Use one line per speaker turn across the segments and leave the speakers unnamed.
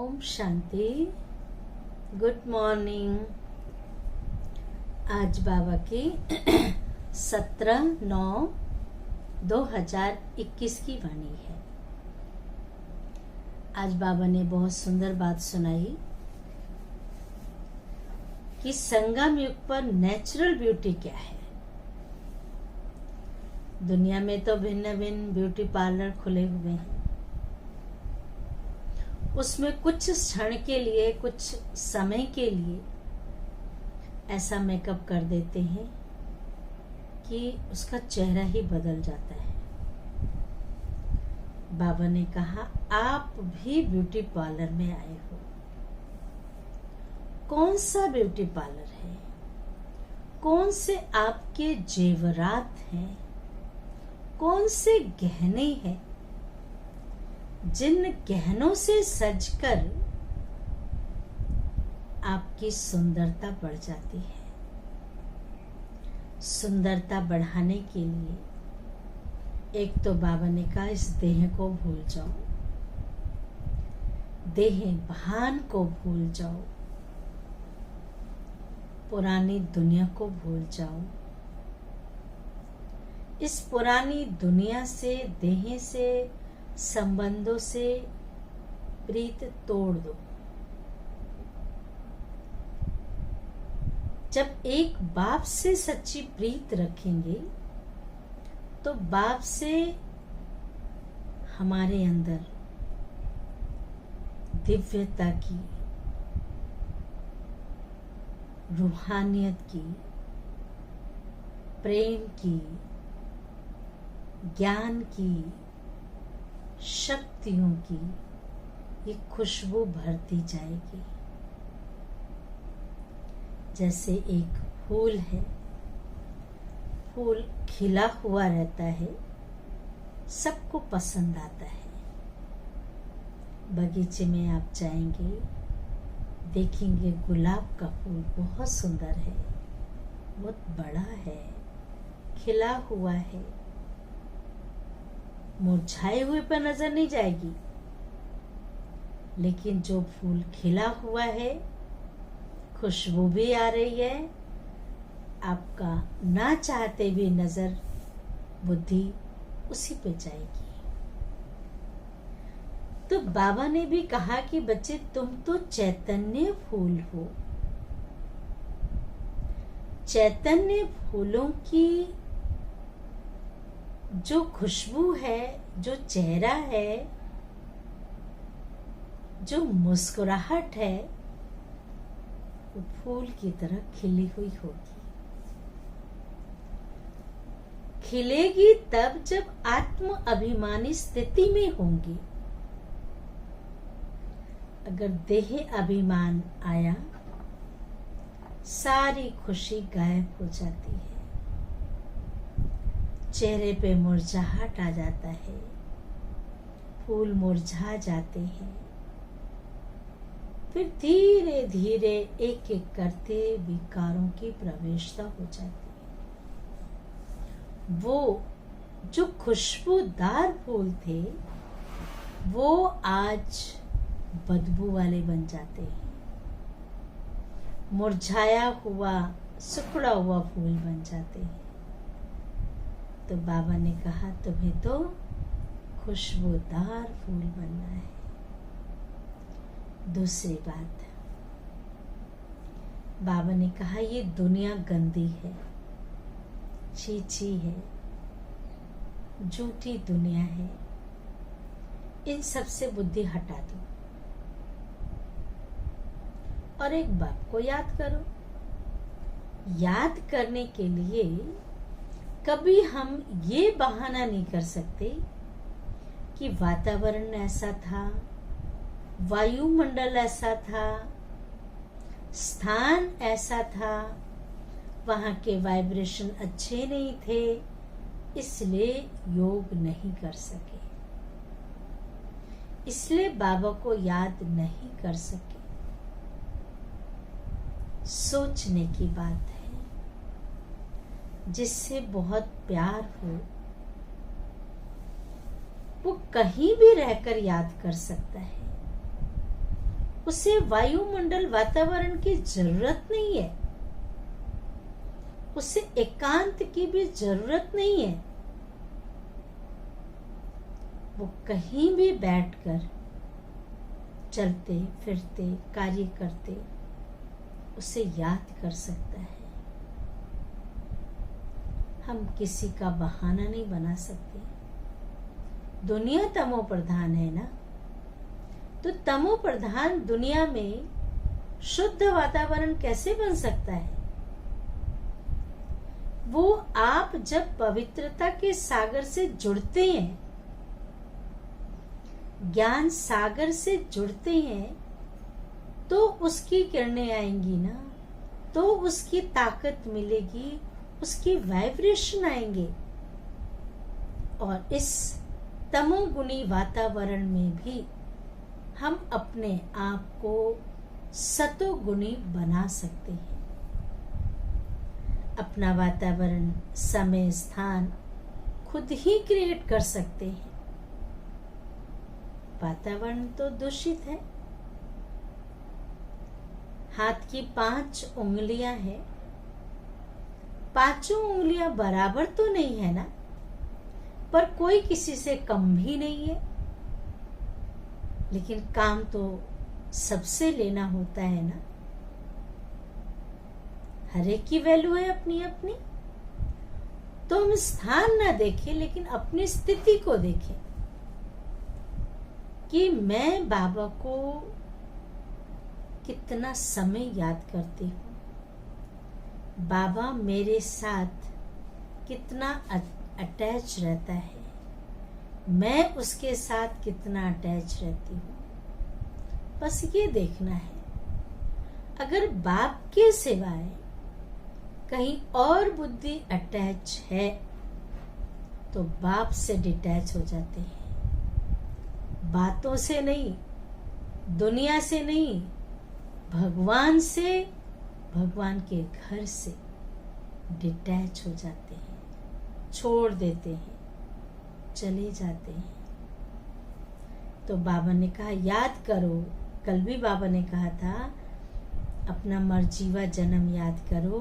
Om Shanti. Good morning. आज बाबा की 17/9/2021 की वाणी है। आज बाबा ने बहुत सुंदर बात सुनाई कि संगम युग पर नेचुरल ब्यूटी क्या है। दुनिया में तो भिन्न भिन्न ब्यूटी पार्लर खुले हुए हैं, उसमें कुछ क्षण के लिए, कुछ समय के लिए ऐसा मेकअप कर देते हैं कि उसका चेहरा ही बदल जाता है। बाबा ने कहा आप भी ब्यूटी पार्लर में आए हो। कौन सा ब्यूटी पार्लर है? कौन से आपके जेवरात हैं? कौन से गहने हैं जिन गहनों से सजकर आपकी सुंदरता बढ़ जाती है? सुंदरता बढ़ाने के लिए एक तो बाबा ने कहा इस देह को भूल जाओ, देह भान को भूल जाओ, पुरानी दुनिया को भूल जाओ। इस पुरानी दुनिया से, देह से, संबंधों से प्रीत तोड़ दो। जब एक बाप से सच्ची प्रीत रखेंगे तो बाप से हमारे अंदर दिव्यता की, रूहानियत की, प्रेम की, ज्ञान की, शक्तियों की ये खुशबू भरती जाएगी। जैसे एक फूल है, फूल खिला हुआ रहता है, सबको पसंद आता है। बगीचे में आप जाएंगे, देखेंगे गुलाब का फूल बहुत सुंदर है, बहुत बड़ा है, खिला हुआ है, मुरझाए हुए पर नजर नहीं जाएगी। लेकिन जो फूल खिला हुआ है, खुशबू भी आ रही है, आपका ना चाहते भी नजर, बुद्धि उसी पे जाएगी। तो बाबा ने भी कहा कि बच्चे तुम तो चैतन्य फूल हो। चैतन्य फूलों की जो खुशबू है, जो चेहरा है, जो मुस्कुराहट है, वो फूल की तरह खिली हुई होगी। खिलेगी तब जब आत्म अभिमानी स्थिति में होंगी। अगर देह अभिमान आया, सारी खुशी गायब हो जाती है, चेहरे पे मुरझाहट आ जाता है, फूल मुरझा जाते हैं। फिर धीरे धीरे एक एक करते विकारों की प्रवेशता हो जाती है। वो जो खुशबूदार फूल थे, वो आज बदबू वाले बन जाते हैं। मुरझाया हुआ, सुखड़ा हुआ फूल बन जाते हैं। तो बाबा ने कहा तुम्हें तो खुशबूदार फूल बनना है। दूसरी बात, बाबा ने कहा ये दुनिया गंदी है, छी है, झूठी दुनिया है, इन सब से बुद्धि हटा दो और एक बाप को याद करो। याद करने के लिए कभी हम ये बहाना नहीं कर सकते कि वातावरण ऐसा था, वायुमंडल ऐसा था, स्थान ऐसा था, वहां के वाइब्रेशन अच्छे नहीं थे, इसलिए योग नहीं कर सके, इसलिए बाबा को याद नहीं कर सके। सोचने की बात है। जिससे बहुत प्यार हो वो कहीं भी रहकर याद कर सकता है। उसे वायुमंडल वातावरण की जरूरत नहीं है, उसे एकांत की भी जरूरत नहीं है। वो कहीं भी बैठकर चलते फिरते कार्य करते उसे याद कर सकता है। हम किसी का बहाना नहीं बना सकते। दुनिया तमो प्रधान है ना, तो तमो प्रधान दुनिया में शुद्ध वातावरण कैसे बन सकता है? वो आप जब पवित्रता के सागर से जुड़ते हैं, ज्ञान सागर से जुड़ते हैं, तो उसकी किरणें आएंगी ना, तो उसकी ताकत मिलेगी, उसकी वाइब्रेशन आएंगे। और इस तमोगुणी वातावरण में भी हम अपने आप को सतोगुणी बना सकते हैं। अपना वातावरण, समय, स्थान खुद ही क्रिएट कर सकते हैं। वातावरण तो दूषित है। हाथ की 5 उंगलियां हैं, 5 उंगलियां बराबर तो नहीं है ना, पर कोई किसी से कम भी नहीं है। लेकिन काम तो सबसे लेना होता है ना। हर एक की वैल्यू है अपनी अपनी। तो हम स्थान ना देखें, लेकिन अपनी स्थिति को देखें कि मैं बाबा को कितना समय याद करती हूँ, बाबा मेरे साथ कितना अटैच रहता है, मैं उसके साथ कितना अटैच रहती हूँ। बस ये देखना है। अगर बाप के सिवाय कहीं और बुद्धि अटैच है तो बाप से डिटैच हो जाते हैं। बातों से नहीं, दुनिया से नहीं, भगवान से, भगवान के घर से डिटैच हो जाते हैं, छोड़ देते हैं, चले जाते हैं। तो बाबा ने कहा याद करो। कल भी बाबा ने कहा था अपना मरजीवा जन्म याद करो।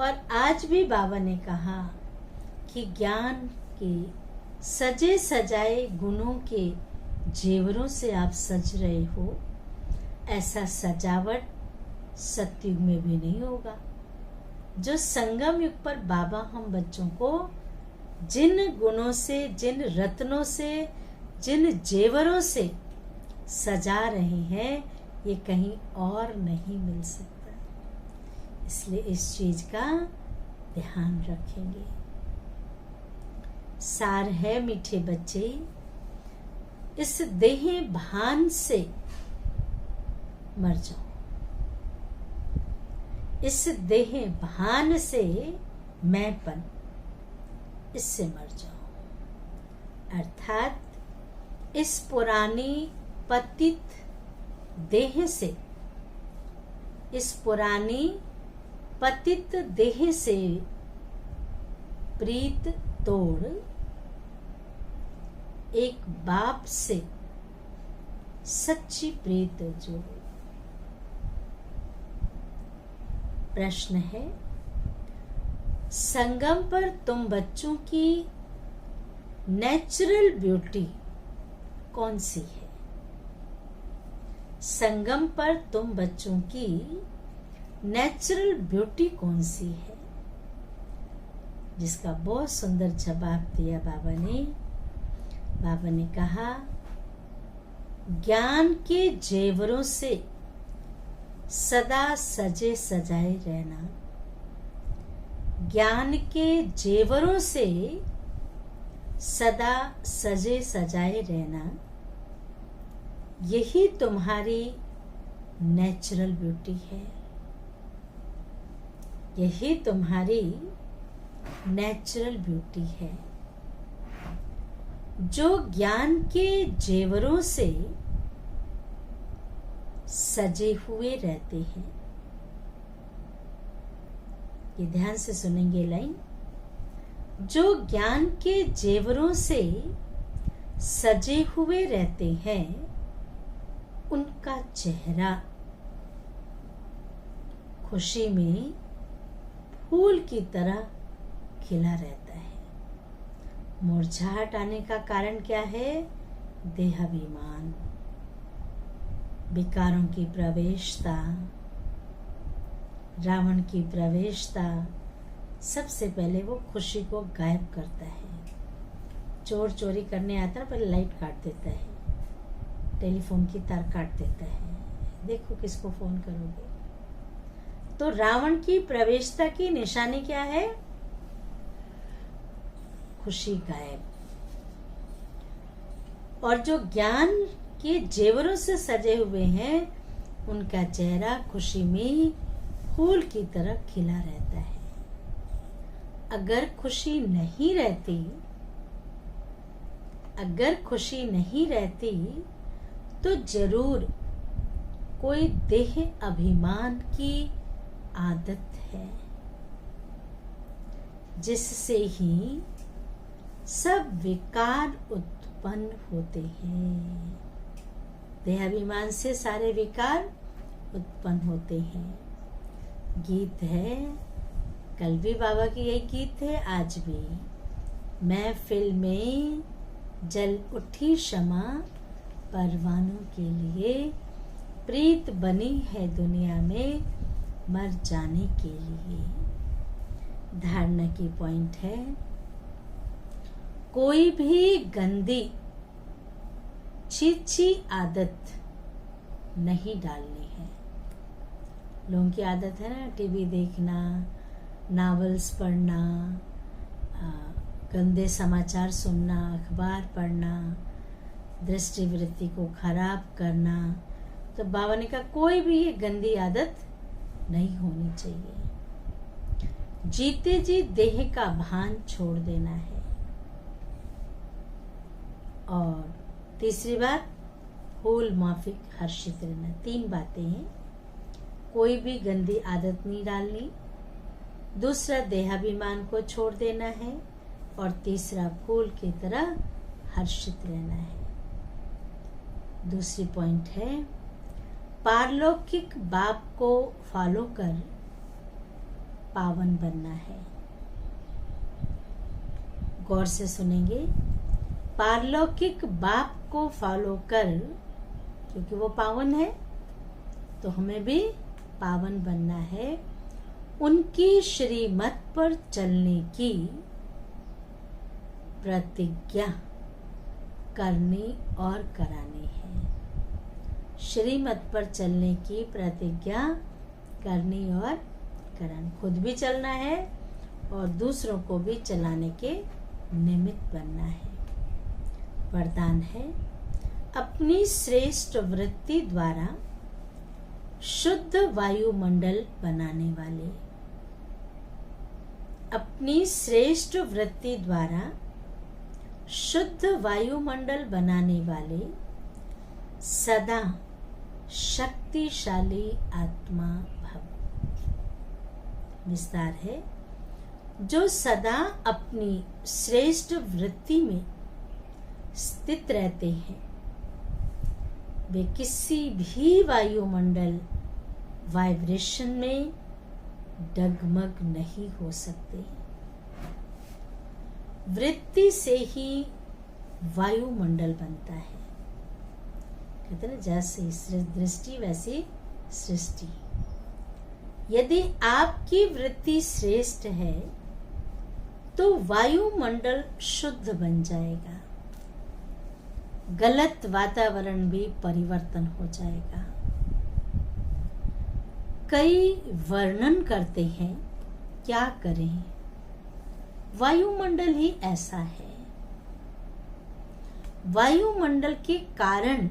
और आज भी बाबा ने कहा कि ज्ञान के सजे सजाए गुणों के जेवरों से आप सज रहे हो। ऐसा सजावट सतयुग में भी नहीं होगा। जो संगम युग पर बाबा हम बच्चों को जिन गुणों से, जिन रत्नों से, जिन जेवरों से सजा रहे हैं, ये कहीं और नहीं मिल सकता। इसलिए इस चीज का ध्यान रखेंगे। सार है मीठे बच्चे, इस देह भान से मर जाओ। इस देह भान से मैंपन, इससे मर जाओ। अर्थात इस पुरानी पतित देह से, इस पुरानी पतित देह से प्रीत तोड़ एक बाप से सच्ची प्रीत जोड़ो। प्रश्न है, संगम पर तुम बच्चों की नेचुरल ब्यूटी कौन सी है? संगम पर तुम बच्चों की नेचुरल ब्यूटी कौन सी है? जिसका बहुत सुंदर जवाब दिया बाबा ने। बाबा ने कहा ज्ञान के जेवरों से सदा सजे सजाए रहना। ज्ञान के जेवरों से सदा सजे सजाए रहना, यही तुम्हारी नेचुरल ब्यूटी है। यही तुम्हारी नेचुरल ब्यूटी है। जो ज्ञान के जेवरों से सजे हुए रहते हैं। ये ध्यान से सुनेंगे लाइन। जो ज्ञान के जेवरों से सजे हुए रहते हैं, उनका चेहरा खुशी में फूल की तरह खिला रहता है। मुरझाहट आने का कारण क्या है? देहाभिमान, विकारों की प्रवेशता, रावण की प्रवेशता। सबसे पहले वो खुशी को गायब करता है। चोर चोरी करने आता है, पहले लाइट काट देता है, टेलीफोन की तार काट देता है, देखो किसको फोन करोगे। तो रावण की प्रवेशता की निशानी क्या है? खुशी गायब। और जो ज्ञान के जेवरों से सजे हुए हैं, उनका चेहरा खुशी में फूल की तरह खिला रहता है। अगर खुशी नहीं रहती तो जरूर कोई देह अभिमान की आदत है, जिससे ही सब विकार उत्पन्न होते हैं। देहाभिमान से सारे विकार उत्पन्न होते हैं। गीत है, कल भी बाबा की यही गीत है, आज भी। महफिल में जल उठी शमा, परवानों के लिए प्रीत बनी है दुनिया में मर जाने के लिए। धारणा की पॉइंट है, कोई भी गंदी छीछी आदत नहीं डालनी है। लोगों की आदत है ना, टीवी देखना, नॉवेल्स पढ़ना, गंदे समाचार सुनना, अखबार पढ़ना, दृष्टिवृत्ति को खराब करना। तो बाबा ने कहा कोई भी ये गंदी आदत नहीं होनी चाहिए। जीते जी देह का भान छोड़ देना है। और तीसरी बात, फूल माफिक हर्षित रहना। 3 बातें हैं। कोई भी गंदी आदत नहीं डालनी, दूसरा देहाभिमान को छोड़ देना है, और तीसरा फूल की तरह हर्षित रहना है। दूसरी पॉइंट है, पारलौकिक बाप को फॉलो कर पावन बनना है। गौर से सुनेंगे, पारलौकिक बाप को फॉलो कर, क्योंकि वो पावन है तो हमें भी पावन बनना है। उनकी श्रीमत पर चलने की प्रतिज्ञा करनी और करानी है। श्रीमत पर चलने की प्रतिज्ञा करनी और करानी। खुद भी चलना है और दूसरों को भी चलाने के निमित्त बनना है। वरदान है, अपनी श्रेष्ठ वृत्ति द्वारा शुद्ध वायुमंडल बनाने वाले। अपनी श्रेष्ठ वृत्ति द्वारा शुद्ध वायुमंडल बनाने वाले सदा शक्तिशाली आत्मा भव। विस्तार है, जो सदा अपनी श्रेष्ठ वृत्ति में स्थित रहते हैं, वे किसी भी वायुमंडल वाइब्रेशन में डगमग नहीं हो सकते। वृत्ति से ही वायुमंडल बनता है। कहते हैं जैसे दृष्टि वैसी सृष्टि। यदि आपकी वृत्ति श्रेष्ठ है तो वायुमंडल शुद्ध बन जाएगा, गलत वातावरण भी परिवर्तन हो जाएगा। कई वर्णन करते हैं, क्या करें, वायुमंडल ही ऐसा है। वायुमंडल के कारण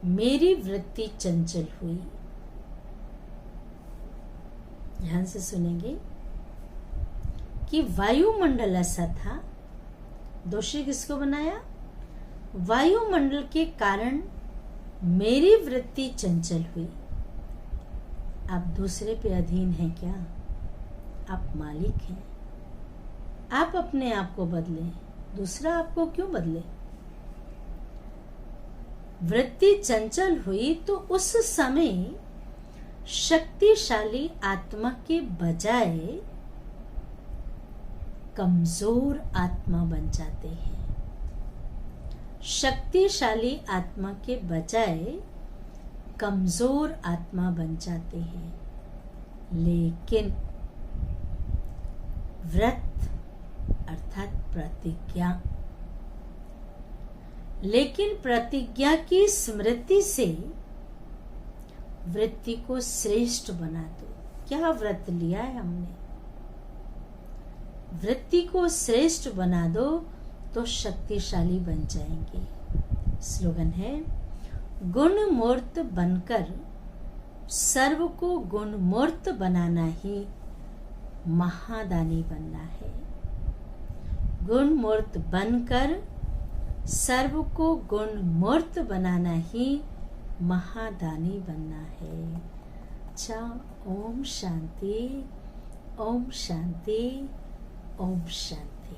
मेरी वृत्ति चंचल हुई। ध्यान से सुनेंगे कि वायुमंडल ऐसा था। दोषी किसको बनाया? वायुमंडल के कारण मेरी वृत्ति चंचल हुई। आप दूसरे पे अधीन हैं क्या? आप मालिक हैं। आप अपने आप को बदलें, दूसरा आपको क्यों बदले? वृत्ति चंचल हुई तो उस समय शक्तिशाली आत्मा के बजाय कमजोर आत्मा बन जाते हैं। शक्तिशाली आत्मा के बजाय कमजोर आत्मा बन जाते हैं। लेकिन व्रत अर्थात प्रतिज्ञा, लेकिन प्रतिज्ञा की स्मृति से वृत्ति को श्रेष्ठ बना दो। क्या व्रत लिया है हमने? वृत्ति को श्रेष्ठ बना दो तो शक्तिशाली बन जाएंगे। स्लोगन है, गुणमूर्त बनकर सर्व को गुणमूर्त बनाना ही महादानी बनना है। गुणमूर्त बनकर सर्व को गुणमूर्त बनाना ही महादानी बनना है। अच्छा, ओम शांति, ओम शांति, ओम शांति।